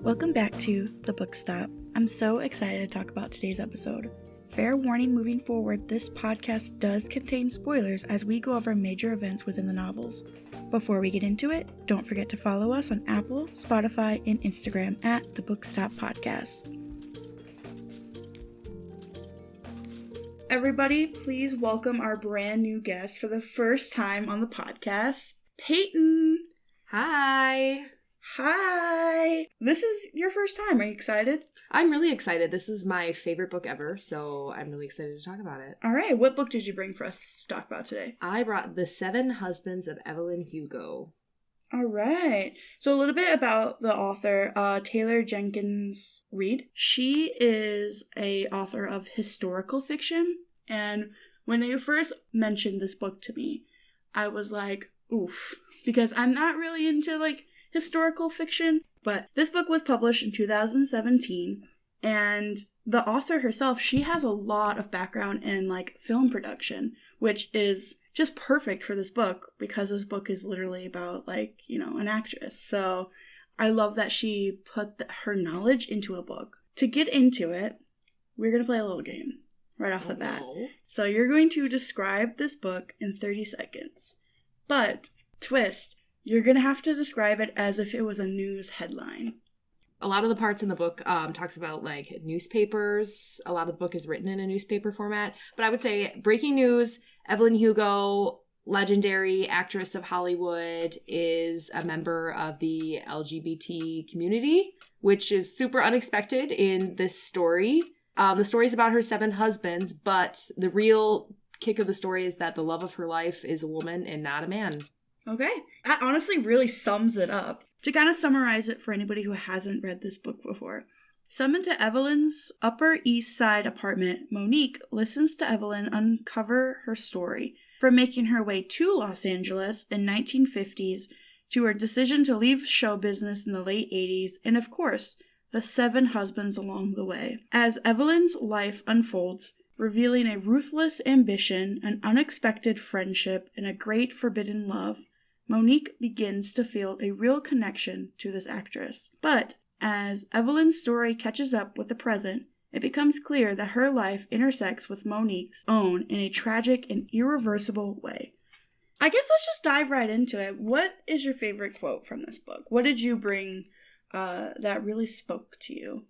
Welcome back to The Book Stop. I'm so excited to talk about today's episode. Fair warning moving forward, this podcast does contain spoilers as we go over major events within the novels. Before we get into it, don't forget to follow us on Apple, Spotify, and Instagram at The Book Stop Podcast. Everybody, please welcome our brand new guest for the first time on the podcast, Payton. Hi. Hi. This is your first time. Are you excited? I'm really excited. This is my favorite book ever, so I'm really excited to talk about it. All right. What book did you bring for us to talk about today? I brought The 7 Husbands of Evelyn Hugo. All right. So a little bit about the author, Taylor Jenkins Reid. She is a author of historical fiction, and when they first mentioned this book to me, I was like, oof, because I'm not really into historical fiction, but this book was published in 2017, and the author herself, she has a lot of background in film production, which is just perfect for this book because this book is literally about an actress. So I love that she put her knowledge into a book. To get into it, we're going to play a little game right off the bat. So you're going to describe this book in 30 seconds. But, twist, you're going to have to describe it as if it was a news headline. A lot of the parts in the book talks about newspapers. A lot of the book is written in a newspaper format. But I would say breaking news, Evelyn Hugo, legendary actress of Hollywood, is a member of the LGBT community, which is super unexpected in this story. The story is about her 7 husbands, but the real kick of the story is that the love of her life is a woman and not a man. Okay. That honestly really sums it up. To kind of summarize it for anybody who hasn't read this book before. Summoned to Evelyn's Upper East Side apartment, Monique listens to Evelyn uncover her story, from making her way to Los Angeles in 1950s, to her decision to leave show business in the late 80s, and of course, the 7 husbands along the way. As Evelyn's life unfolds, revealing a ruthless ambition, an unexpected friendship, and a great forbidden love, Monique begins to feel a real connection to this actress. But as Evelyn's story catches up with the present, it becomes clear that her life intersects with Monique's own in a tragic and irreversible way. I guess let's just dive right into it. What is your favorite quote from this book? What did you bring that really spoke to you?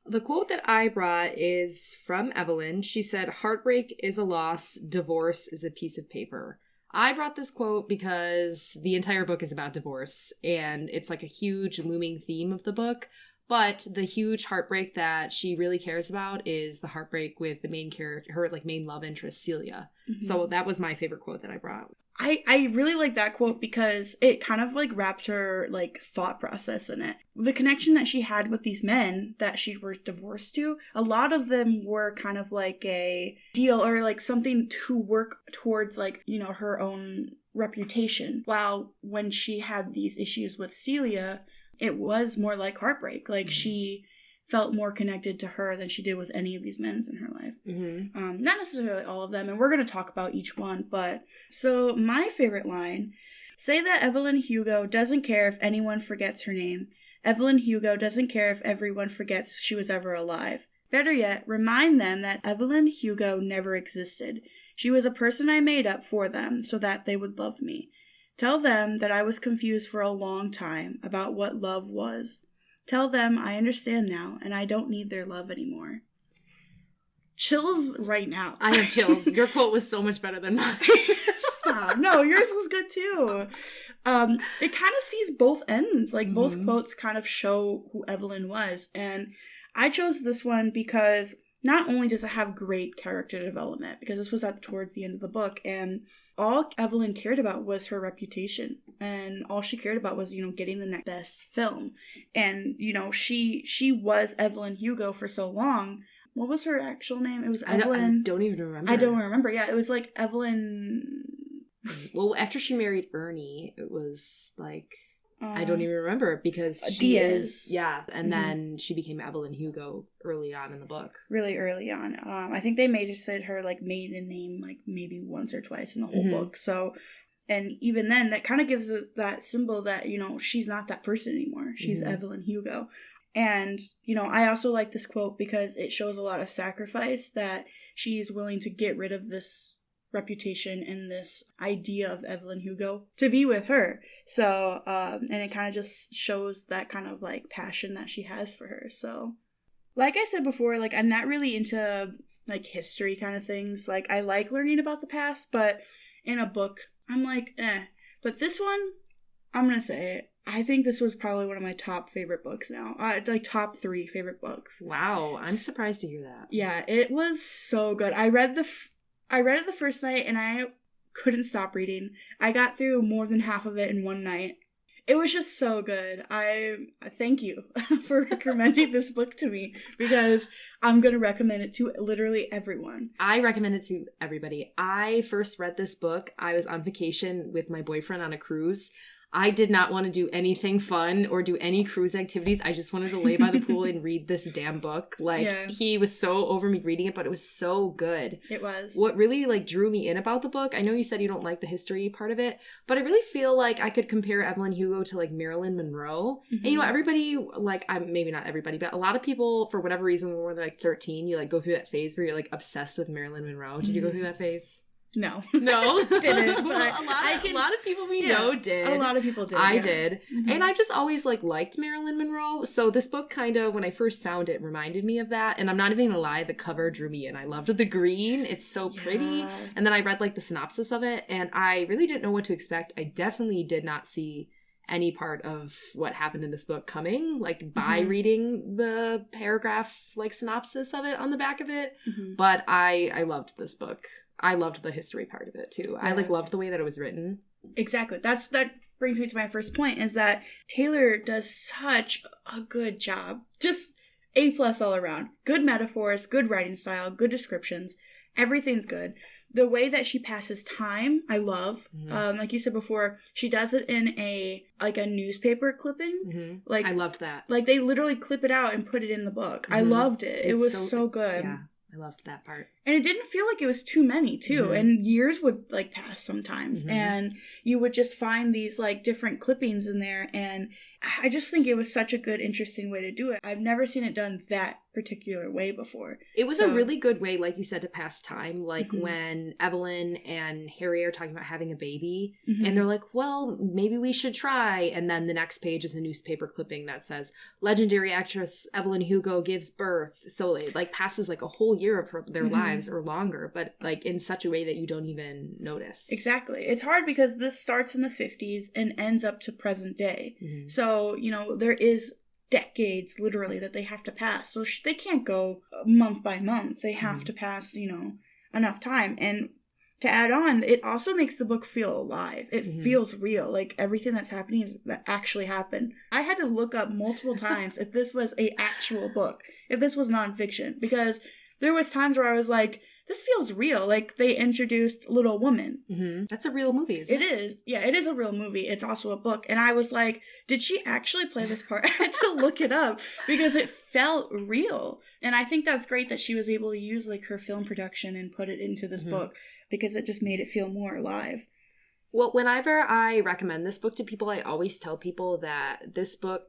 The quote that I brought is from Evelyn. She said, "Heartbreak is a loss, divorce is a piece of paper." I brought this quote because the entire book is about divorce, and it's a huge looming theme of the book. But the huge heartbreak that she really cares about is the heartbreak with the main character, her main love interest, Celia. Mm-hmm. So that was my favorite quote that I brought. I really like that quote because it kind of wraps her thought process in it. The connection that she had with these men that she was divorced to, a lot of them were kind of a deal or something to work towards her own reputation. While when she had these issues with Celia, it was more like heartbreak. She felt more connected to her than she did with any of these men in her life. Mm-hmm. Not necessarily all of them, and we're going to talk about each one, but... So, my favorite line, say that Evelyn Hugo doesn't care if anyone forgets her name. Evelyn Hugo doesn't care if everyone forgets she was ever alive. Better yet, remind them that Evelyn Hugo never existed. She was a person I made up for them so that they would love me. Tell them that I was confused for a long time about what love was. Tell them I understand now, and I don't need their love anymore. Chills right now. I have chills. Your quote was so much better than mine. Stop. No, yours was good too. It kind of sees both ends. Both quotes kind of show who Evelyn was. And I chose this one because not only does it have great character development, because this was towards the end of the book, and all Evelyn cared about was her reputation, and all she cared about was, getting the next best film. And, she was Evelyn Hugo for so long. What was her actual name? It was Evelyn. I don't even remember. I don't remember. Yeah, it was Evelyn. Well, after she married Ernie, it was I don't even remember because she Diaz. is, yeah. And then she became Evelyn Hugo early on in the book. Really early on. I think they said her maiden name maybe once or twice in the whole book. So, and even then, that kind of gives it that symbol that she's not that person anymore. She's Evelyn Hugo. And, I also like this quote because it shows a lot of sacrifice that she's willing to get rid of this reputation and this idea of Evelyn Hugo to be with her. So, and it kind of just shows that kind of like passion that she has for her. So, like I said before, like I'm not really into like history kind of things. Like I like learning about the past, but in a book, I'm like, eh. But this one, I'm going to say it. I think this was probably one of my top favorite books now. Like top 3 favorite books. Wow, I'm surprised to hear that. Yeah, it was so good. I read it the first night and I couldn't stop reading. I got through more than half of it in one night. It was just so good. I thank you for recommending this book to me because I'm going to recommend it to literally everyone. I recommend it to everybody. I first read this book. I was on vacation with my boyfriend on a cruise. I did not want to do anything fun or do any cruise activities. I just wanted to lay by the pool and read this damn book. He was so over me reading it, but it was so good. It was. What really drew me in about the book, I know you said you don't like the history part of it, but I really feel like I could compare Evelyn Hugo to Marilyn Monroe. Mm-hmm. And everybody, maybe not everybody, but a lot of people, for whatever reason, when we're 13, you go through that phase where you're obsessed with Marilyn Monroe. Did you go through that phase? No. Didn't. But a lot of people we know did. A lot of people did. I did. Mm-hmm. And I just always liked Marilyn Monroe. So this book kind of, when I first found it, reminded me of that. And I'm not even gonna lie, the cover drew me in. I loved the green. It's so pretty. And then I read the synopsis of it and I really didn't know what to expect. I definitely did not see any part of what happened in this book coming, by reading the paragraph synopsis of it on the back of it. Mm-hmm. But I loved this book. I loved the history part of it too. Yeah. I loved the way that it was written. Exactly. That brings me to my first point, is that Taylor does such a good job. Just A+ all around. Good metaphors, good writing style, good descriptions. Everything's good. The way that she passes time, I love. Mm-hmm. Like you said before, she does it in a newspaper clipping. Mm-hmm. I loved that. They literally clip it out and put it in the book. Mm-hmm. I loved it. It was so good. Yeah. I loved that part. And it didn't feel like it was too many, too. Mm-hmm. And years would, pass sometimes. Mm-hmm. And you would just find these, different clippings in there. And I just think it was such a good, interesting way to do it. I've never seen it done that particular way before. It was a really good way, like you said, to pass time. Mm-hmm. When Evelyn and Harry are talking about having a baby. Mm-hmm. And they're like, well, maybe we should try. And then the next page is a newspaper clipping that says, legendary actress Evelyn Hugo gives birth. So it, passes, a whole year of their lives or longer. But, in such a way that you don't even notice. Exactly. It's hard because this starts in the 50s and ends up to present day. Mm-hmm. So, there is decades literally that they have to pass. So they can't go month by month. They have to pass, enough time. And to add on, it also makes the book feel alive. It feels real. Everything that's happening is that actually happened. I had to look up multiple times if this was a actual book, if this was nonfiction, because there was times where I was like, this feels real. They introduced Little Woman. Mm-hmm. That's a real movie, isn't it? It is. Yeah, it is a real movie. It's also a book. And I was like, did she actually play this part? I had to look it up because it felt real. And I think that's great that she was able to use her film production and put it into this book, because it just made it feel more alive. Well, whenever I recommend this book to people, I always tell people that this book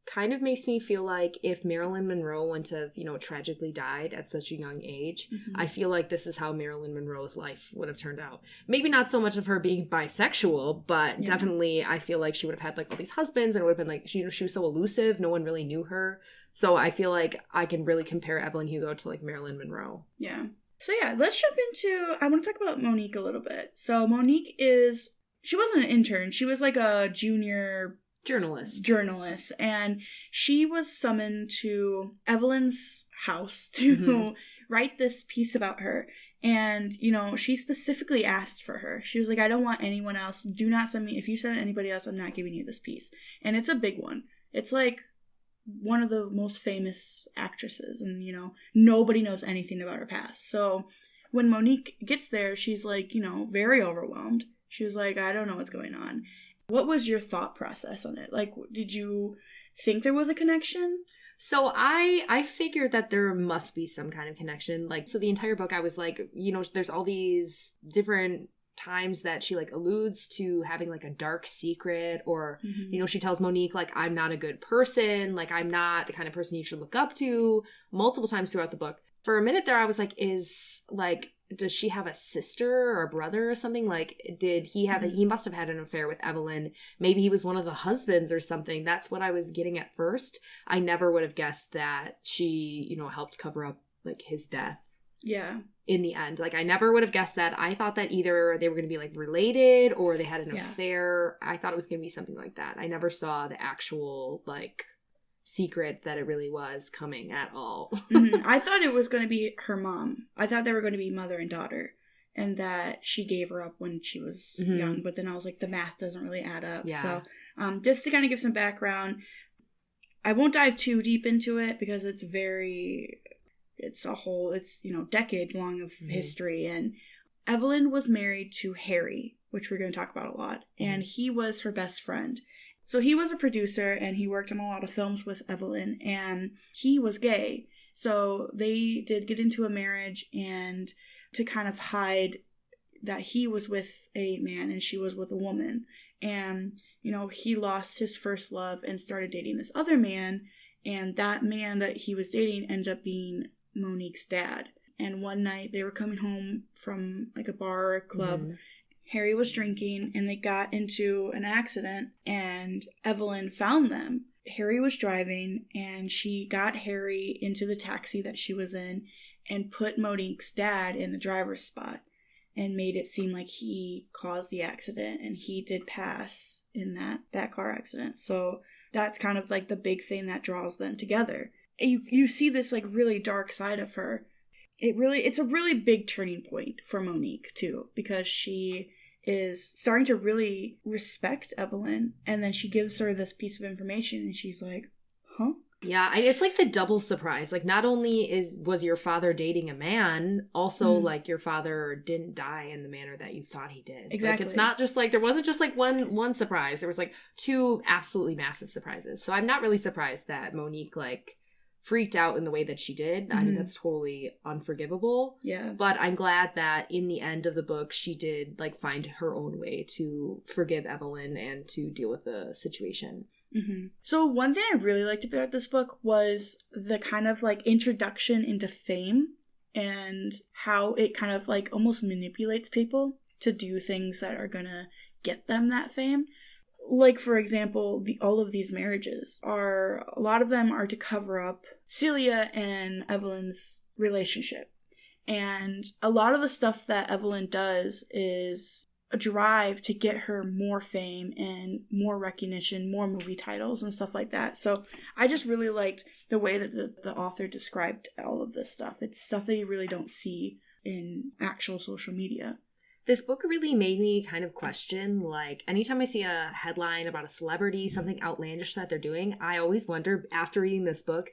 kind of makes me feel like if Marilyn Monroe wouldn't have, tragically died at such a young age, I feel like this is how Marilyn Monroe's life would have turned out. Maybe not so much of her being bisexual, but definitely I feel like she would have had all these husbands, and it would have been she was so elusive, no one really knew her. So I feel like I can really compare Evelyn Hugo to Marilyn Monroe. Yeah. So yeah, let's jump into, I want to talk about Monique a little bit. So Monique she wasn't an intern, she was a junior journalist, and she was summoned to Evelyn's house to write this piece about her. And she specifically asked for her. She was like, I don't want anyone else, do not send me, if you send anybody else, I'm not giving you this piece. And it's a big one. It's one of the most famous actresses, and nobody knows anything about her past. So when Monique gets there, she's very overwhelmed. She was like, I don't know what's going on. What was your thought process on it? Did you think there was a connection? So I figured that there must be some kind of connection. So the entire book I was there's all these different times that she like alludes to having like a dark secret, or you know, she tells Monique like, I'm not a good person, like I'm not the kind of person you should look up to, multiple times throughout the book. For a minute there I was like, does she have a sister or a brother or something? Like, did he have he must have had an affair with Evelyn. Maybe he was one of the husbands or something. That's what I was getting at first. I never would have guessed that she, you know, helped cover up like his death. Yeah. In the end. Like, I never would have guessed that. I thought that either they were going to be like related or they had an affair. I thought it was going to be something like that. I never saw the actual like secret that it really was coming at all. I thought it was going to be her mom. I thought they were going to be mother and daughter, and that she gave her up when she was young. But then I was like, the math doesn't really add up. Yeah. So just to kind of give some background, I won't dive too deep into it because it's you know, decades long of history. And Evelyn was married to Harry, which we're going to talk about a lot, and he was her best friend. So he was a producer, and he worked on a lot of films with Evelyn, and he was gay. So they did get into a marriage, and to kind of hide that he was with a man and she was with a woman. And, you know, he lost his first love and started dating this other man, and that man that he was dating ended up being Monique's dad. And one night they were coming home from like a bar or a club. Harry was drinking, and they got into an accident, and Evelyn found them. Harry was driving, and she got Harry into the taxi that she was in and put Monique's dad in the driver's spot and made it seem like he caused the accident, and he did pass in that car accident. So that's kind of like the big thing that draws them together. You see this like really dark side of her. It's a really big turning point for Monique too, because she is starting to really respect Evelyn, and then she gives her this piece of information, and she's like, huh? Yeah, it's like the double surprise. Like, not only was your father dating a man, also like your father didn't die in the manner that you thought he did. Exactly. Like, it's not just like, there wasn't just like one surprise. There was like two absolutely massive surprises. So I'm not really surprised that Monique like freaked out in the way that she did. I mean, that's totally unforgivable. Yeah. But I'm glad that in the end of the book, she did like find her own way to forgive Evelyn and to deal with the situation. So one thing I really liked about this book was the kind of like introduction into fame and how it kind of like almost manipulates people to do things that are gonna get them that fame. Like, for example, all of these marriages a lot of them are to cover up Celia and Evelyn's relationship. And a lot of the stuff that Evelyn does is a drive to get her more fame and more recognition, more movie titles and stuff like that. So I just really liked the way that the author described all of this stuff. It's stuff that you really don't see in actual social media. This book really made me kind of question, like, anytime I see a headline about a celebrity, something outlandish that they're doing, I always wonder, after reading this book,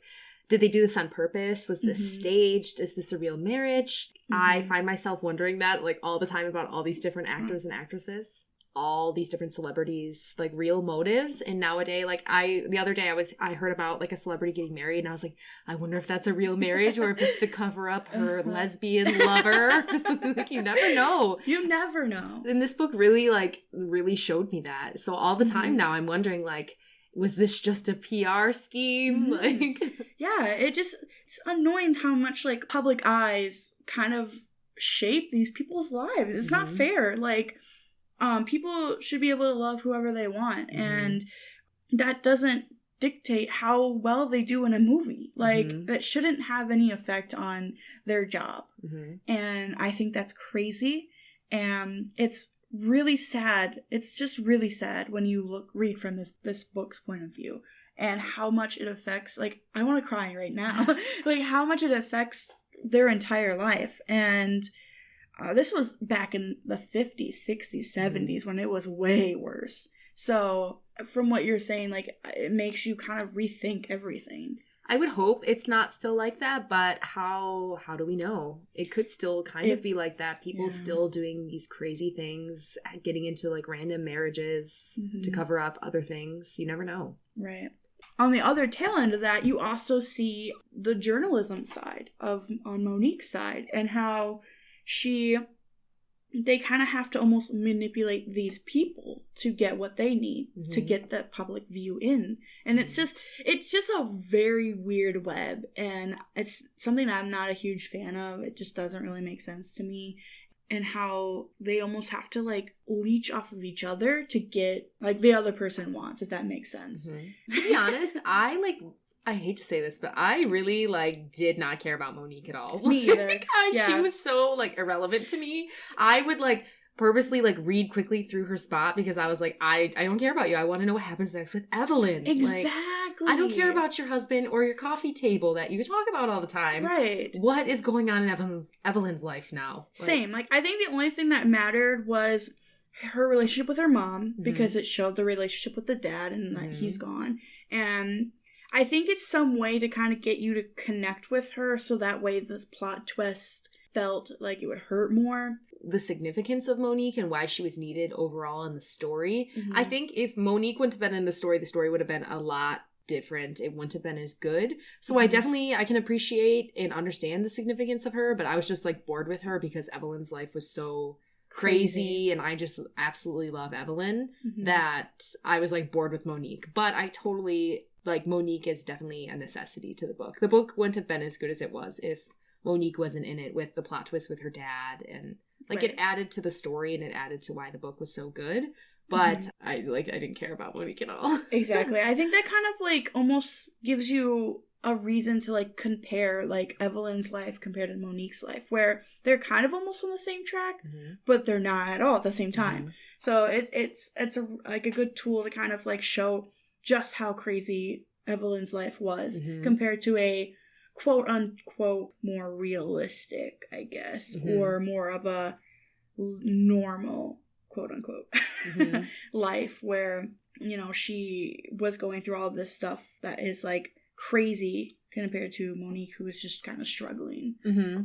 did they do this on purpose? Was this staged? Is this a real marriage? I find myself wondering that, like, all the time about all these different actors and actresses, all these different celebrities, like, real motives. And nowadays, like, the other day I heard about, like, a celebrity getting married, and I was like, I wonder if that's a real marriage or if it's to cover up her lesbian lover. Like, you never know. You never know. And this book really showed me that. So all the time now I'm wondering, like, was this just a PR scheme? Like, yeah, it's annoying how much like public eyes kind of shape these people's lives. It's not fair. Like, people should be able to love whoever they want, and that doesn't dictate how well they do in a movie. Like, that shouldn't have any effect on their job. And I think that's crazy, and it's really sad. It's just really sad when you read from this book's point of view, and how much it affects, like, I want to cry right now. Like, how much it affects their entire life. And this was back in the 50s, 60s, 70s when it was way worse. So from what you're saying, like, it makes you kind of rethink everything. I would hope it's not still like that, but how do we know? It could still kind of be like that. People still doing these crazy things, getting into like random marriages to cover up other things. You never know. Right. On the other tail end of that, you also see the journalism side on Monique's side, and how she they kind of have to almost manipulate these people to get what they need, to get the public view in. And it's just a very weird web, and it's something I'm not a huge fan of. It just doesn't really make sense to me. And how they almost have to, like, leech off of each other to get, like, the other person wants, if that makes sense. To be honest, I hate to say this, but I really, like, did not care about Monique at all. Me either. Because she was so, like, irrelevant to me. I would, like, purposely, like, read quickly through her spot because I was like, I don't care about you. I want to know what happens next with Evelyn. Exactly. Like, I don't care about your husband or your coffee table that you talk about all the time. Right. What is going on in Evelyn's life now? Same. Like, I think the only thing that mattered was her relationship with her mom, because it showed the relationship with the dad and that he's gone. And I think it's some way to kind of get you to connect with her, so that way this plot twist felt like it would hurt more. The significance of Monique and why she was needed overall in the story. I think if Monique wouldn't have been in the story would have been a lot different. It wouldn't have been as good. So I can appreciate and understand the significance of her, but I was just, like, bored with her because Evelyn's life was so crazy and I just absolutely love Evelyn that I was, like, bored with Monique. But I totally, like, Monique is definitely a necessity to the book. The book wouldn't have been as good as it was if Monique wasn't in it, with the plot twist with her dad, and, like, it added to the story and it added to why the book was so good. But I didn't care about Monique at all. Exactly. I think that kind of, like, almost gives you a reason to, like, compare, like, Evelyn's life compared to Monique's life, where they're kind of almost on the same track, but they're not at all at the same time. So it's a good tool to kind of, like, show just how crazy Evelyn's life was compared to a quote unquote more realistic, I guess, or more of a normal quote unquote life, where, you know, she was going through all this stuff that is, like, crazy compared to Monique, who is just kind of struggling.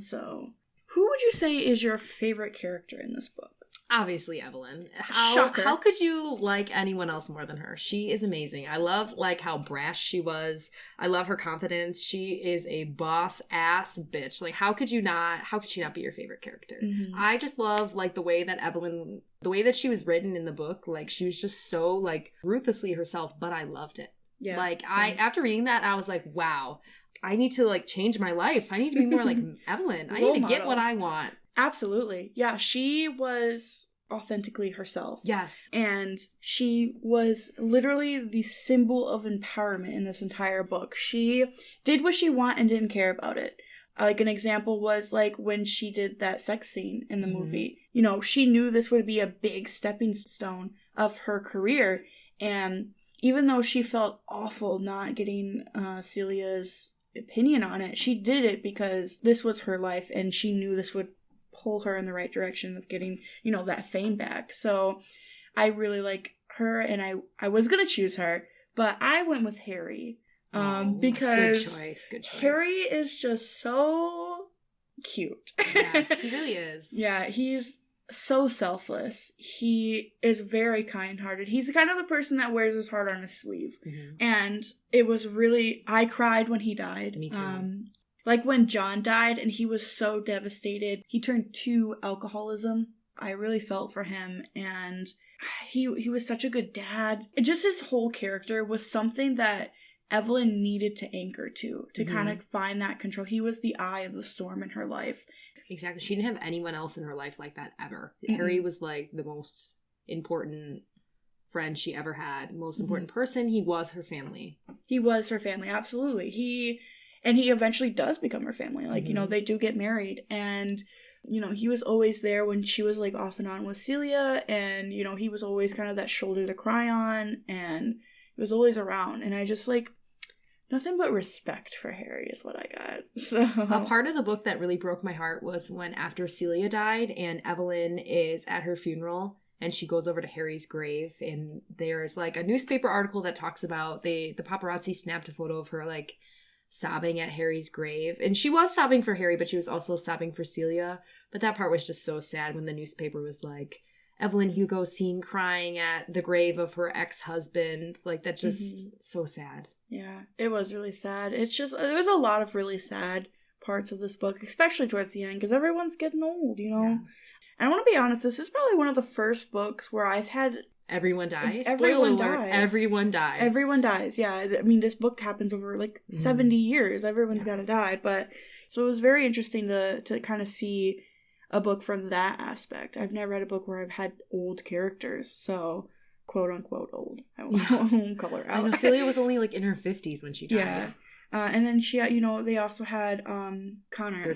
So who would you say is your favorite character in this book? Obviously Evelyn. Shocker. How could you like anyone else more than her? She is amazing. I love, like, how brash she was. I love her confidence. She is a boss ass bitch. Like, how could she not be your favorite character? I just love, like, the way that she was written in the book. Like, she was just so, like, ruthlessly herself, but I loved it. Yeah. Like, after reading that, I was like, wow, I need to, like, change my life. I need to be more like Evelyn. I need to get what I want. Absolutely. Yeah, she was authentically herself. Yes. And she was literally the symbol of empowerment in this entire book. She did what she wanted and didn't care about it. Like, an example was, like, when she did that sex scene in the movie. You know, she knew this would be a big stepping stone of her career. And even though she felt awful not getting Celia's opinion on it, she did it because this was her life and she knew this would pull her in the right direction of getting, you know, that fame back. So I really like her, and I was gonna choose her, but I went with Harry. Because good choice. Harry is just so cute. Yes, he really is. Yeah, he's so selfless. He is very kind-hearted. He's the kind of the person that wears his heart on his sleeve. And it was really, I cried when he died. Me too. Like, when John died and he was so devastated, he turned to alcoholism. I really felt for him, and he was such a good dad. And just his whole character was something that Evelyn needed to anchor to kind of find that control. He was the eye of the storm in her life. Exactly. She didn't have anyone else in her life like that ever. Harry was, like, the most important friend she ever had. Most important person. He was her family. He was her family, absolutely. He eventually does become her family. Like, you know, they do get married, and, you know, he was always there when she was, like, off and on with Celia, and, you know, he was always kind of that shoulder to cry on, and he was always around, and I just, like, nothing but respect for Harry is what I got. So a part of the book that really broke my heart was when, after Celia died and Evelyn is at her funeral and she goes over to Harry's grave, and there's, like, a newspaper article that talks about the paparazzi snapped a photo of her, like, sobbing at Harry's grave. And she was sobbing for Harry, but she was also sobbing for Celia. But that part was just so sad when the newspaper was like, Evelyn Hugo seen crying at the grave of her ex-husband. Like, that's just so sad. Yeah, it was really sad. It's just, there was a lot of really sad parts of this book, especially towards the end, because everyone's getting old, you know? And I want to be honest, this is probably one of the first books where I've had... Everyone dies? Everyone Spoiler alert, dies. everyone dies. Everyone dies, yeah. I mean, this book happens over, 70 years. Everyone's got to die, but... So it was very interesting to kind of see a book from that aspect. I've never read a book where I've had old characters, so quote unquote old. I won't call her out. I know Celia was only in her 50s when she died. Yeah. And then she, they also had Connor.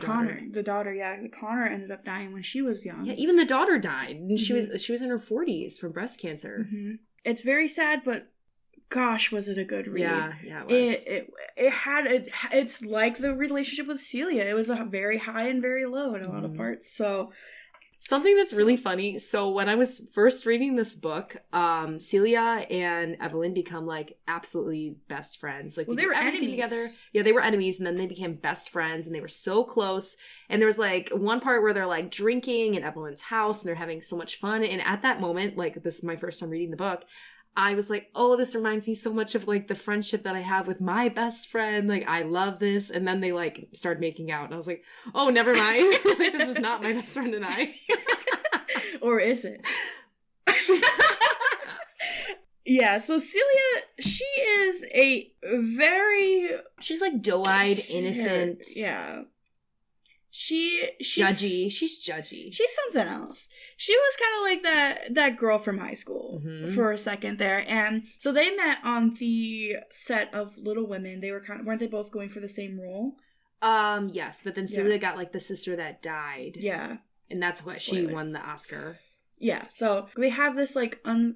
The daughter, yeah. Connor ended up dying when she was young. Yeah, even the daughter died. And she was in her 40s from breast cancer. Mm-hmm. It's very sad, but gosh, was it a good read. Yeah, it was. It's like the relationship with Celia. It was a very high and very low in a lot of parts. So something that's really funny. So when I was first reading this book, Celia and Evelyn become absolutely best friends. They were enemies together. Yeah, they were enemies, and then they became best friends, and they were so close. And there was one part where they're drinking in Evelyn's house, and they're having so much fun. And at that moment, this is my first time reading the book, I was oh, this reminds me so much of the friendship that I have with my best friend. I love this. And then they started making out. And I was oh, never mind. This is not my best friend and I. Or is it? Yeah, so Celia, she is she's doe-eyed, innocent. Yeah. She's judgy. She's judgy. She's something else. She was kind of that girl from high school for a second there. And so they met on the set of Little Women. They were weren't they both going for the same role? Yes, but then Celia got the sister that died. Yeah. And that's what she won the Oscar. Yeah, so they have this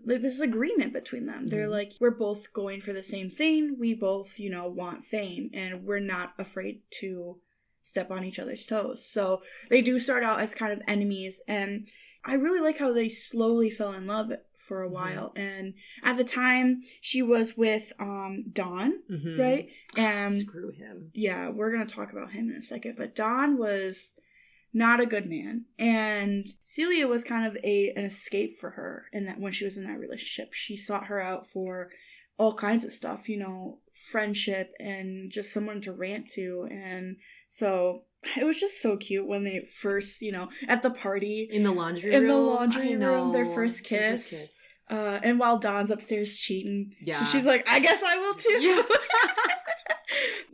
this agreement between them. They're we're both going for the same thing. We both, want fame, and we're not afraid to step on each other's toes. So they do start out as kind of enemies, and I really like how they slowly fell in love for a while. And at the time, she was with Don, right? And screw him. Yeah, we're gonna talk about him in a second. But Don was not a good man, and Celia was kind of an escape for her. In that, when she was in that relationship, she sought her out for all kinds of stuff, friendship and just someone to rant to. And so it was just so cute when they first, at the party. In the laundry room. Their first kiss. And while Dawn's upstairs cheating. Yeah. So she's I guess I will too. Yeah.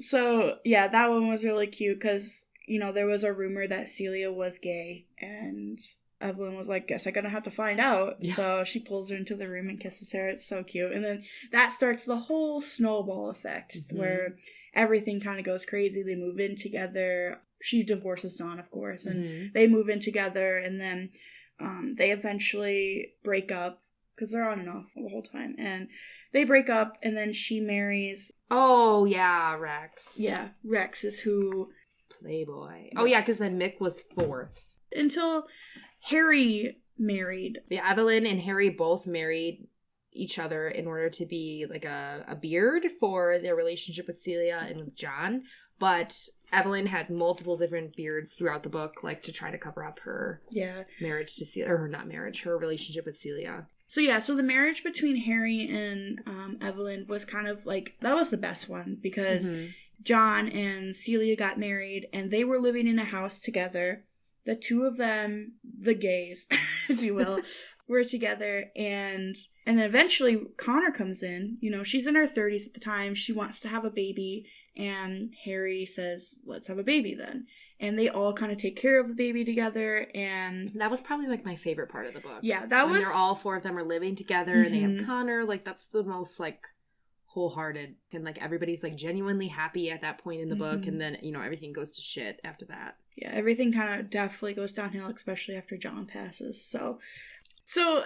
So, yeah, that one was really cute because, there was a rumor that Celia was gay. And Evelyn was guess I'm gonna have to find out. Yeah. So she pulls her into the room and kisses her. It's so cute. And then that starts the whole snowball effect where everything kind of goes crazy. They move in together. She divorces Dawn, of course, and they move in together, and then they eventually break up because they're on and off the whole time. And they break up, and then she marries... Oh, yeah, Rex. Yeah, Rex is who... Playboy. Oh, yeah, because then Mick was fourth. Until Harry married. Yeah, Evelyn and Harry both married each other in order to be a beard for their relationship with Celia and with John. But Evelyn had multiple different beards throughout the book, to try to cover up her marriage to Celia, or not marriage, her relationship with Celia. So the marriage between Harry and Evelyn was kind of that was the best one because John and Celia got married and they were living in a house together. The two of them, the gays, if you will, were together, and then eventually Connor comes in. She's in her 30s at the time. She wants to have a baby, and Harry says, let's have a baby then. And they all kind of take care of the baby together, and... That was probably, my favorite part of the book. Yeah, that when they're all four of them are living together, and they have Connor, that's the most, wholehearted, and, everybody's, genuinely happy at that point in the book, and then, everything goes to shit after that. Yeah, everything kind of definitely goes downhill, especially after John passes, So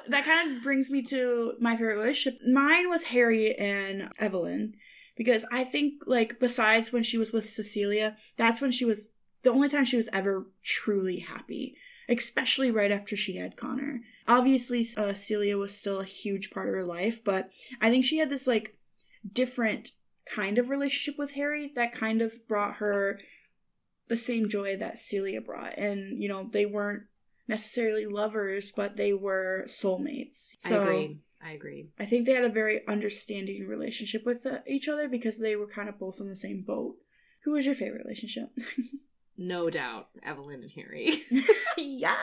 that kind of brings me to my favorite relationship. Mine was Harry and Evelyn, because I think, besides when she was with Cecilia, that's when she was the only time she was ever truly happy, especially right after she had Connor. Obviously, Celia was still a huge part of her life, but I think she had this, different kind of relationship with Harry that kind of brought her the same joy that Celia brought. And, they weren't necessarily lovers, but they were soulmates. So I agree. I think they had a very understanding relationship with each other because they were kind of both in the same boat. Who was your favorite relationship? No doubt, Evelyn and Harry. Yes!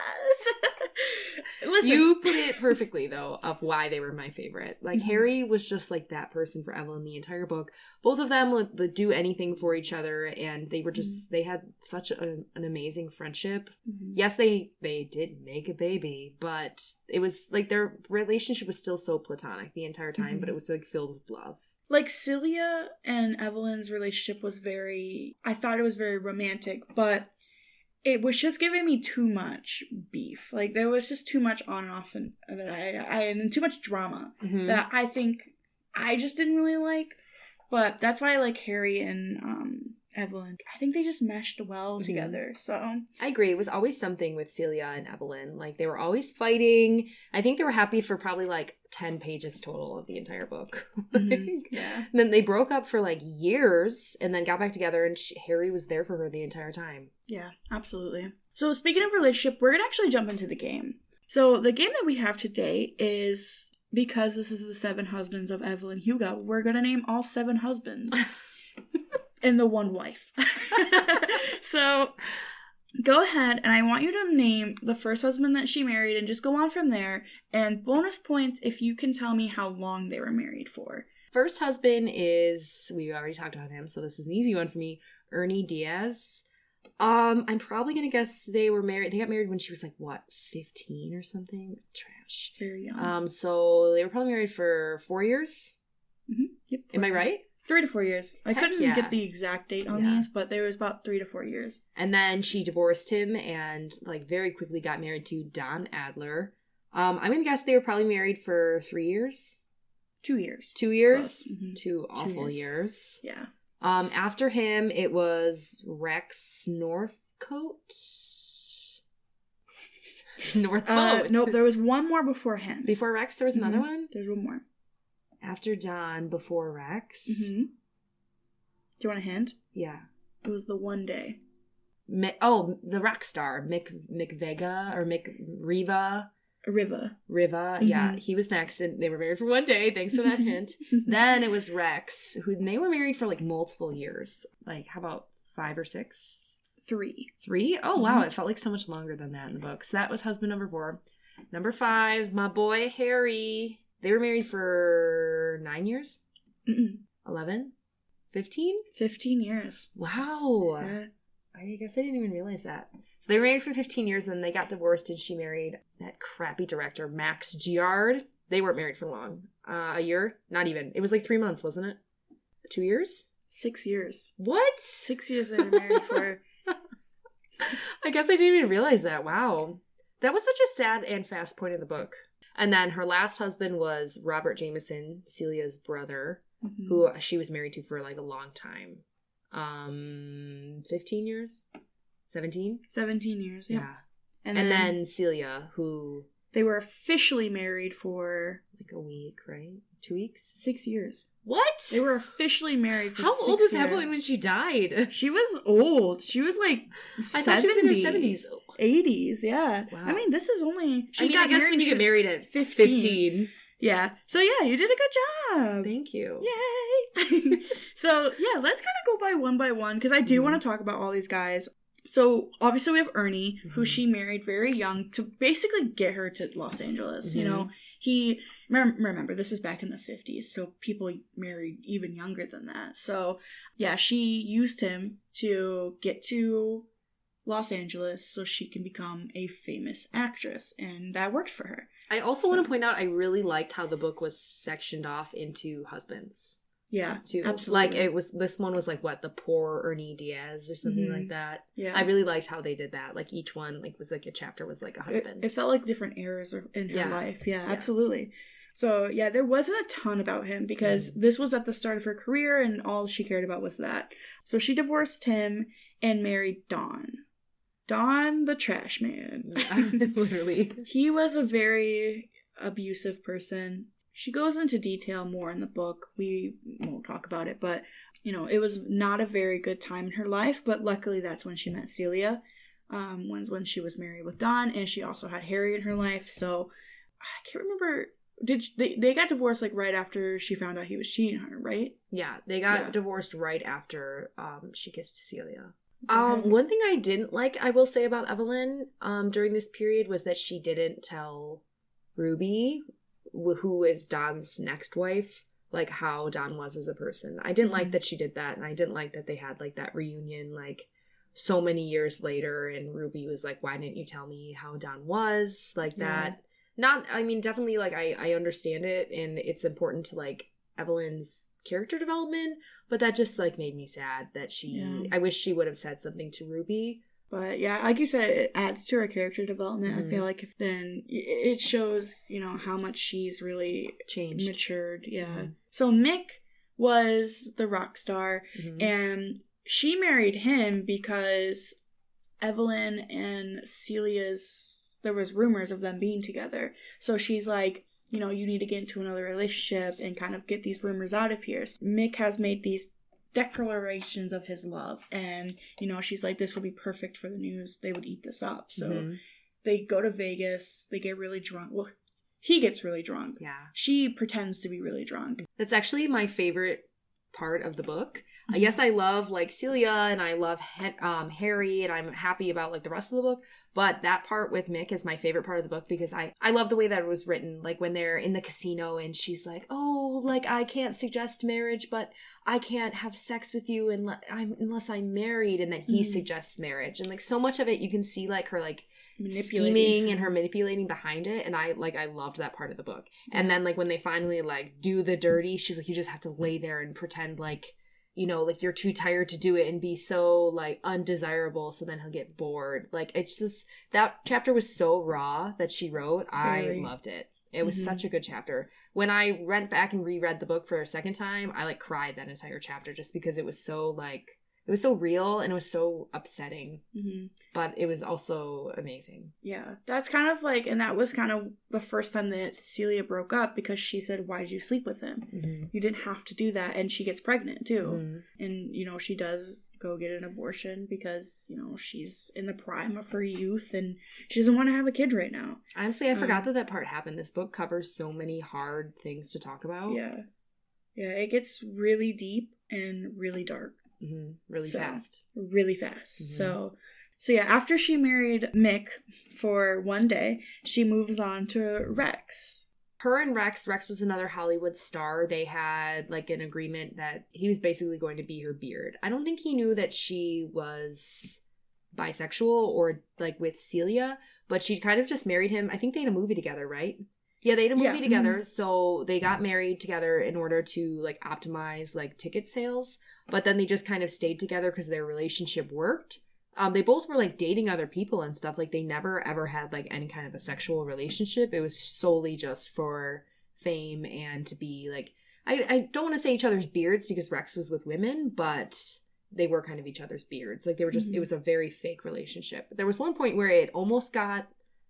Listen. You put it perfectly, though, of why they were my favorite. Like, Harry was just like that person for Evelyn the entire book. Both of them would do anything for each other, and they were just, they had such an amazing friendship. Yes, they did make a baby, but it was like their relationship was still so platonic the entire time, but it was like filled with love. Like, Celia and Evelyn's relationship was I thought it was very romantic, but it was just giving me too much beef. Like, there was just too much on and off, and and too much drama that I think I just didn't really like. But that's why I like Harry and Evelyn. I think they just meshed well together. So I agree. It was always something with Celia and Evelyn. Like, they were always fighting. I think they were happy for probably like 10 pages total of the entire book. Yeah. And then they broke up for like years and then got back together, and Harry was there for her the entire time. Yeah, absolutely. So speaking of relationship, we're going to actually jump into the game. So the game that we have today is, because this is the 7 husbands of Evelyn Hugo, we're going to name all 7 husbands. And the 1 wife. So go ahead, and I want you to name the first husband that she married and just go on from there. And bonus points if you can tell me how long they were married for. First husband is, we already talked about him, so this is an easy one for me, Ernie Diaz. I'm probably going to guess they got married when she was like, what, 15 or something? Trash. Very young. So they were probably married for 4 years? Yep. Am I right? 3 to 4 years. I couldn't get the exact date on these, but there was about 3 to 4 years. And then she divorced him and like very quickly got married to Don Adler. I'm going to guess they were probably married for 3 years. 2 years. 2 years? 2 awful years. Yeah. After him, it was Rex Northcote. Northcote. Nope, there was one more before him. Before Rex, there was another one? There's one more. After Don, before Rex. Do you want a hint? Yeah. It was the one day. The rock star, Mick Vega or Mick Riva. Riva, yeah. He was next, and they were married for 1 day. Thanks for that hint. Then it was Rex, and they were married for like multiple years. Like, how about 5 or 6? 3. 3? Oh, wow. It felt like so much longer than that in the book. So that was husband number 4. Number 5, my boy Harry. They were married for 9 years? 11? 15? 15 years. Wow. I guess I didn't even realize that. So they were married for 15 years, and then they got divorced, and she married that crappy director, Max Giard. They weren't married for long. A year? Not even. It was like 3 months, wasn't it? 2 years? 6 years. What? 6 years they were married for. I guess I didn't even realize that. Wow. That was such a sad and fast point in the book. And then her last husband was Robert Jameson, Celia's brother, who she was married to for like a long time. 15 years? 17? 17 years, yeah. And then Celia, who... They were officially married for... like a week, right? 2 weeks? 6 years. What? They were officially married for 6 years. How old was Evelyn when she died? She was old. She was like 70s. I thought she was in her 70s. 80s, yeah. Wow. I mean, this is only... I guess when you get married at 15. Yeah. So, yeah, you did a good job. Thank you. Yay! So, yeah, let's kind of go by one, because I do want to talk about all these guys. So, obviously, we have Ernie, who she married very young to basically get her to Los Angeles. You know, he... Remember, this is back in the 50s, so people married even younger than that. So, yeah, she used him to get to Los Angeles so she can become a famous actress, and that worked for her. I also want to point out, I really liked how the book was sectioned off into husbands. Yeah, too. Absolutely. Like, this one was like, what, the poor Ernie Diaz or something like that. Yeah. I really liked how they did that. Like, each one was like a chapter was like a husband. It felt like different eras in her life. Yeah, absolutely. So, yeah, there wasn't a ton about him because this was at the start of her career and all she cared about was that. So she divorced him and married Don. Don the trash man. Yeah, literally. He was a very abusive person. She goes into detail more in the book. We won't talk about it, but, you know, it was not a very good time in her life, but luckily that's when she met Celia, when she was married with Don, and she also had Harry in her life, so I can't remember... They got divorced like right after she found out he was cheating on her, right? Yeah, they got divorced right after she kissed Celia. One thing I didn't like, I will say about Evelyn, during this period was that she didn't tell Ruby, who is Don's next wife, like how Don was as a person. I didn't like that she did that, and I didn't like that they had like that reunion like so many years later, and Ruby was like, why didn't you tell me how Don was? Like that. Not, I mean, definitely like I understand it, and it's important to like Evelyn's character development, but that just like made me sad that I wish she would have said something to Ruby. But yeah, like you said, it adds to her character development. I feel like if then it shows, you know, how much she's really changed, matured. Yeah. So Mick was the rock star, and she married him because Evelyn and there was rumors of them being together. So she's like, you know, you need to get into another relationship and kind of get these rumors out of here. So Mick has made these declarations of his love, and you know, she's like, this will be perfect for the news. They would eat this up. So they go to Vegas. They get really drunk. Well, he gets really drunk. Yeah. She pretends to be really drunk. That's actually my favorite part of the book. Yes, I love like Celia, and I love Harry, and I'm happy about like the rest of the book. But that part with Mick is my favorite part of the book because I love the way that it was written. Like when they're in the casino and she's like, oh, like I can't suggest marriage, but I can't have sex with you unless I'm married. And then he suggests marriage. And like so much of it, you can see like her like scheming and her manipulating behind it. And I loved that part of the book. And then like when they finally like do the dirty, she's like, you just have to lay there and pretend like, you know, like you're too tired to do it and be so like undesirable, so then he'll get bored. Like it's just, that chapter was so raw that she wrote. I loved it. It was such a good chapter. When I went back and reread the book for a second time, I like cried that entire chapter just because it was so like, it was so real and it was so upsetting, but it was also amazing. Yeah, that's kind of like, and that was kind of the first time that Celia broke up because she said, why did you sleep with him? You didn't have to do that. And she gets pregnant too. And, you know, she does go get an abortion because, you know, she's in the prime of her youth and she doesn't want to have a kid right now. Honestly, I forgot that part happened. This book covers so many hard things to talk about. Yeah. Yeah, it gets really deep and really dark. Really fast. So yeah, after she married Mick for one day, she moves on to Rex. Her and Rex was another Hollywood star. They had like an agreement that he was basically going to be her beard. I don't think he knew that she was bisexual or like with Celia, but she kind of just married him. I think they had a movie together, right? Yeah, they had a movie together, so they got married together in order to like optimize like ticket sales. But then they just kind of stayed together because their relationship worked. They both were like dating other people and stuff. Like they never ever had like any kind of a sexual relationship. It was solely just for fame and to be like, I don't want to say each other's beards because Rex was with women, but they were kind of each other's beards. Like they were just, it was a very fake relationship. There was one point where it almost got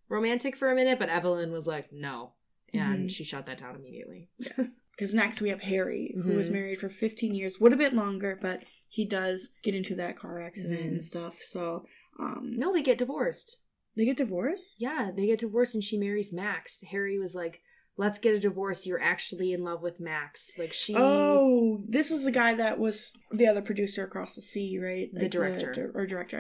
romantic for a minute, but Evelyn was like, no. And she shut that down immediately. Yeah. Because next we have Harry, who was married for 15 years. Would a bit longer, but he does get into that car accident and stuff. So, no, they get divorced. They get divorced? Yeah, they get divorced and she marries Max. Harry was like, let's get a divorce. You're actually in love with Max. Like she... Oh, this is the guy that was the other producer across the sea, right? Like the director.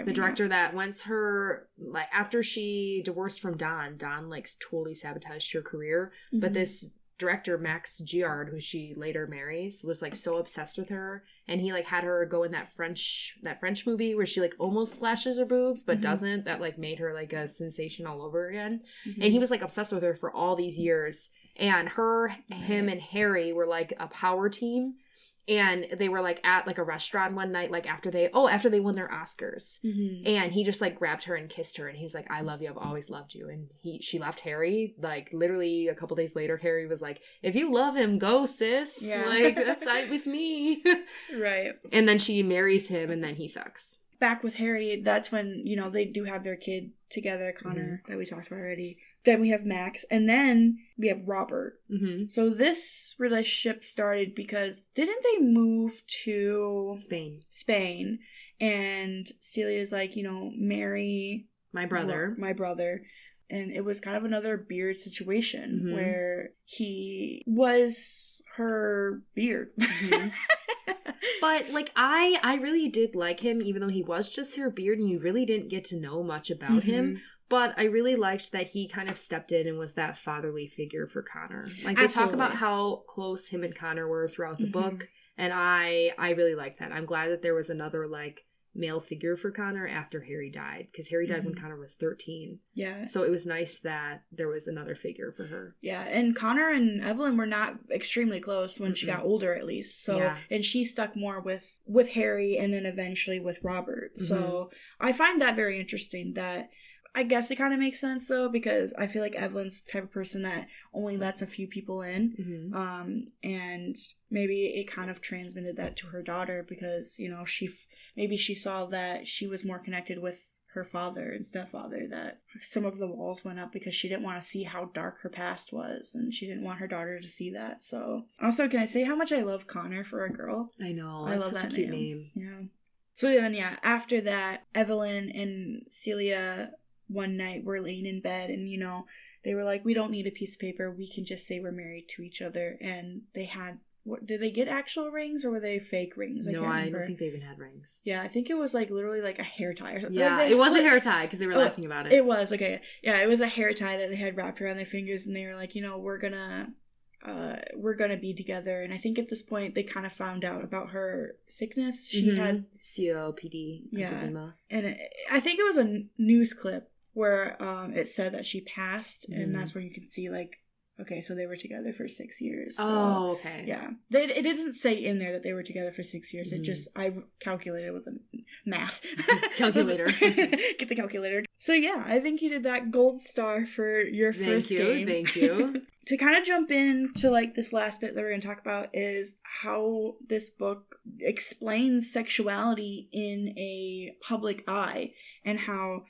The director that once her... Like, after she divorced from Don like totally sabotaged her career. But this director, Max Giard, who she later marries, was like so obsessed with her. And he like had her go in that French movie where she like almost flashes her boobs, but doesn't. That like made her like a sensation all over again. And he was like obsessed with her for all these years. And him and Harry were like a power team. And they were like at like a restaurant one night, like after they won their Oscars. And he just like grabbed her and kissed her. And he's like, I love you. I've always loved you. And she left Harry. Like literally a couple days later, Harry was like, if you love him, go sis. Yeah. Like that's fine with me. Right. And then she marries him and then he sucks. Back with Harry, that's when, you know, they do have their kid together, Connor, that we talked about already. Then we have Max, and then we have Robert. So this relationship started because didn't they move to Spain, and Celia's like, you know, marry my brother, and it was kind of another beard situation where he was her beard. But, like, I really did like him, even though he was just her beard and you really didn't get to know much about him. But I really liked that he kind of stepped in and was that fatherly figure for Connor. Like, they talk about how close him and Connor were throughout the book. And I really like that. I'm glad that there was another, like, male figure for Connor after Harry died, because Harry died when Connor was 13. Yeah. So it was nice that there was another figure for her. Yeah, and Connor and Evelyn were not extremely close when she got older, at least. So, and she stuck more with Harry and then eventually with Robert. So I find that very interesting. That I guess it kind of makes sense though, because I feel like Evelyn's the type of person that only lets a few people in. And maybe it kind of transmitted that to her daughter, because, you know, maybe she saw that she was more connected with her father and stepfather, that some of the walls went up because she didn't want to see how dark her past was, and she didn't want her daughter to see that. So, also, can I say how much I love Connor for a girl? I know. I love such that a cute name. Yeah. So then, after that, Evelyn and Celia one night were laying in bed, and, you know, they were like, we don't need a piece of paper. We can just say we're married to each other. And they had... did they get actual rings, or were they fake rings? No, I don't think they even had rings. Yeah, I think it was like literally like a hair tie or something. Yeah, it was a hair tie because they were laughing about it. It was, okay. Yeah, it was a hair tie that they had wrapped around their fingers, and they were like, you know, we're gonna be together. And I think at this point they kind of found out about her sickness. She had COPD, emphysema. And I think it was a news clip where it said that she passed, and that's where you can see, like, okay, so they were together for 6 years. So, oh, okay. Yeah. It didn't say in there that they were together for 6 years. It just, I calculated with the math. Calculator. Get the calculator. So yeah, I think you did that gold star for your first game. Thank you. To kind of jump into, like, this last bit that we're going to talk about is how this book explains sexuality in a public eye, and how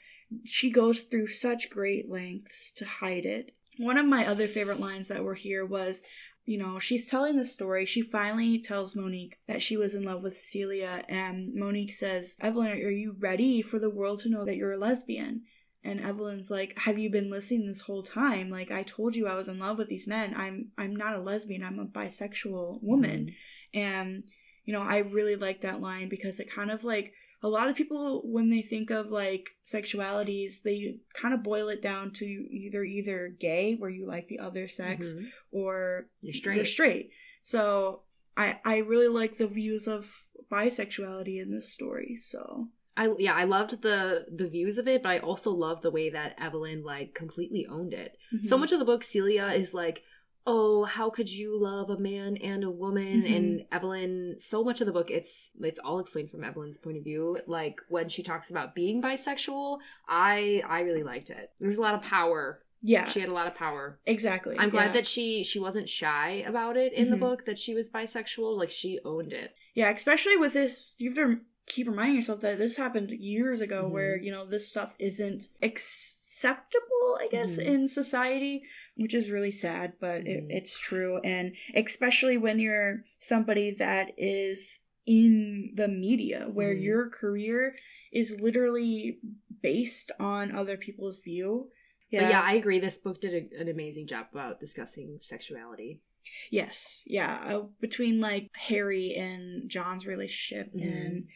she goes through such great lengths to hide it. One of my other favorite lines that were here was, you know, she's telling the story. She finally tells Monique that she was in love with Celia, and Monique says, Evelyn, are you ready for the world to know that you're a lesbian? And Evelyn's like, have you been listening this whole time? Like, I told you I was in love with these men. I'm not a lesbian. I'm a bisexual woman. And, you know, I really like that line, because it kind of, like, a lot of people, when they think of, like, sexualities, they kind of boil it down to either gay, where you like the other sex, or you're straight. So I really like the views of bisexuality in this story. So I loved the views of it, but I also loved the way that Evelyn, like, completely owned it. So much of the book, Celia is like, oh, how could you love a man and a woman? And Evelyn, so much of the book, it's all explained from Evelyn's point of view. Like, when she talks about being bisexual, I really liked it. There's a lot of power. Yeah. She had a lot of power. Exactly. I'm glad that she wasn't shy about it in the book, that she was bisexual. Like, she owned it. Yeah, especially with this, you have to keep reminding yourself that this happened years ago, where, you know, this stuff isn't acceptable, I guess, in society, which is really sad, but it's true. And especially when you're somebody that is in the media, where your career is literally based on other people's view. Yeah. But yeah, I agree. This book did an amazing job about discussing sexuality. Yes. Yeah. Between, like, Harry and John's relationship and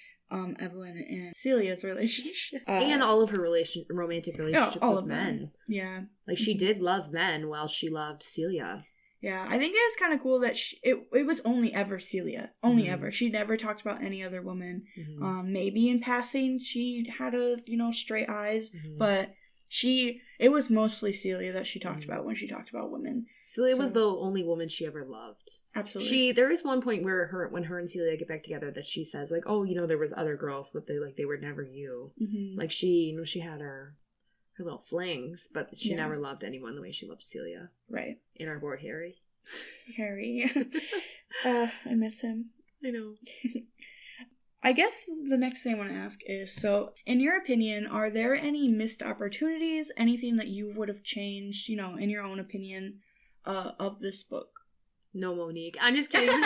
Evelyn and Celia's relationship. And all of her romantic relationships with men. Yeah. Like, she did love men while she loved Celia. Yeah, I think it's kind of cool that it was only ever Celia. Only ever. She never talked about any other woman. Maybe in passing she had straight eyes, but it was mostly Celia that she talked about when she talked about women. Celia was the only woman she ever loved. Absolutely. There is one point where when her and Celia get back together, that she says, like, oh, there was other girls, but they were never you. Like, she had her little flings, but she never loved anyone the way she loved Celia. Right. And our boy Harry. I miss him. I know. I guess the next thing I want to ask is, so, in your opinion, are there any missed opportunities, anything that you would have changed, in your own opinion, of this book? No, Monique. I'm just kidding.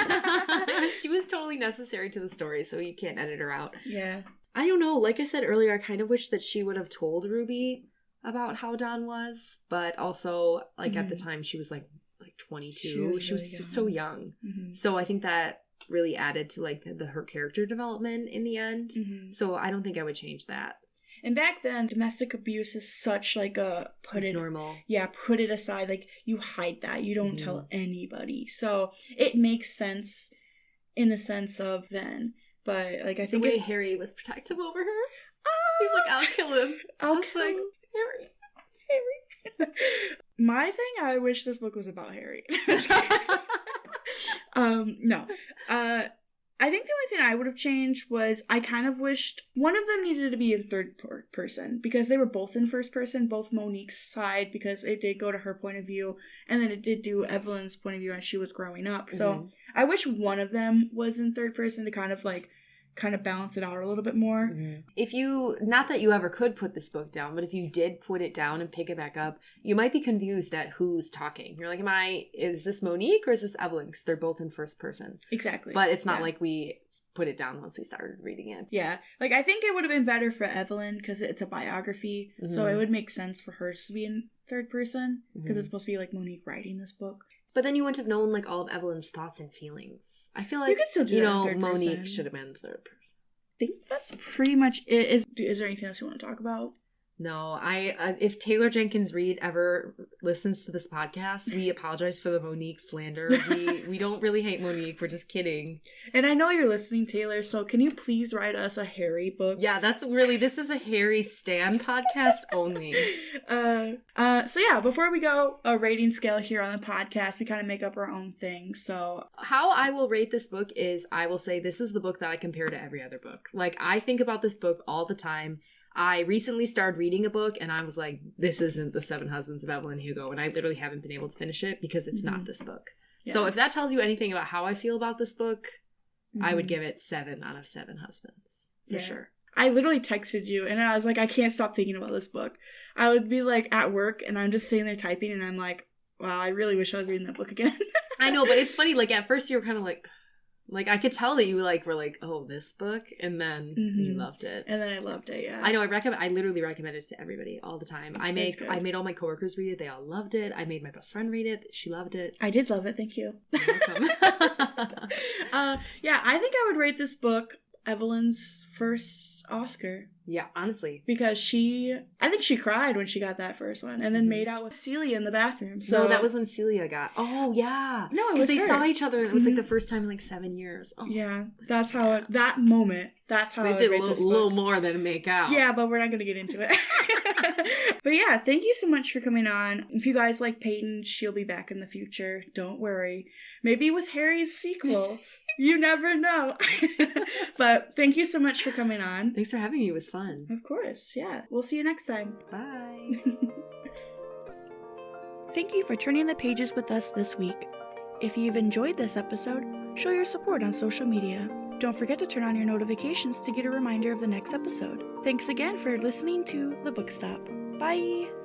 She was totally necessary to the story, so you can't edit her out. Yeah. I don't know. Like I said earlier, I kind of wish that she would have told Ruby about how Don was, but also, like, at the time, she was like 22. She was so young. So I think that really added to like her character development in the end. Mm-hmm. So I don't think I would change that. And back then, domestic abuse is such like a normal. Yeah, put it aside. Like you hide that. You don't tell anybody. So it makes sense in the sense of then. But like I think the way Harry was protective over her. He's like, I'll kill him. I'll kill him. Harry. My thing, I wish this book was about Harry. No. I think the only thing I would have changed was I kind of wished one of them needed to be in third person because they were both in first person, both Monique's side, because it did go to her point of view, and then it did do Evelyn's point of view as she was growing up. So I wish one of them was in third person to kind of balance it out a little bit more. If you, not that you ever could put this book down, but if you did put it down and pick it back up, you might be confused at who's talking. You're like, is this Monique or is this Evelyn? Because they're both in first person. Exactly. But it's not like we put it down once we started reading it. Yeah. Like, I think it would have been better for Evelyn because it's a biography. So it would make sense for her to be in third person because it's supposed to be like Monique writing this book. But then you wouldn't have known like all of Evelyn's thoughts and feelings. I feel like you could still do that in third Monique person. should have been third person. I think that's pretty much it. Is there anything else you want to talk about? No, if Taylor Jenkins Reid ever listens to this podcast, we apologize for the Monique slander. We don't really hate Monique. We're just kidding. And I know you're listening, Taylor, so can you please write us a Harry book? Yeah, this is a Harry stan podcast only. So yeah, before we go a rating scale here on the podcast, we kind of make up our own thing. So how I will rate this book is I will say this is the book that I compare to every other book. Like, I think about this book all the time. I recently started reading a book and I was like, this isn't The Seven Husbands of Evelyn Hugo. And I literally haven't been able to finish it because it's not this book. Yeah. So if that tells you anything about how I feel about this book, I would give it 7 out of 7 husbands. For sure. I literally texted you and I was like, I can't stop thinking about this book. I would be like at work and I'm just sitting there typing and I'm like, wow, I really wish I was reading that book again. I know, but it's funny. Like at first you were kind of like I could tell that you were like, oh, this book, and then you loved it. And then I loved it, yeah. I know. I literally recommend it to everybody all the time. I made all my coworkers read it. They all loved it. I made my best friend read it. She loved it. I did love it. Thank you. You're welcome. Yeah, I think I would rate this book Evelyn's first Oscar. Yeah, honestly. Because I think she cried when she got that first one and then made out with Celia in the bathroom. So no, that was when Celia got. Oh, yeah. No, it was because they her. saw each other and it was like the first time in like 7 years. Oh, yeah, that's how that moment. That's how they I did rate this book. a little more than make out. Yeah, but we're not going to get into it. But yeah, thank you so much for coming on. If you guys like Payton, she'll be back in the future. Don't worry. Maybe with Harry's sequel. You never know. But thank you so much for coming on. Thanks for having me. It was fun. Of course, yeah. We'll see you next time. Bye. Thank you for turning the pages with us this week. If you've enjoyed this episode, show your support on social media. Don't forget to turn on your notifications to get a reminder of the next episode. Thanks again for listening to The Book Stop. Bye!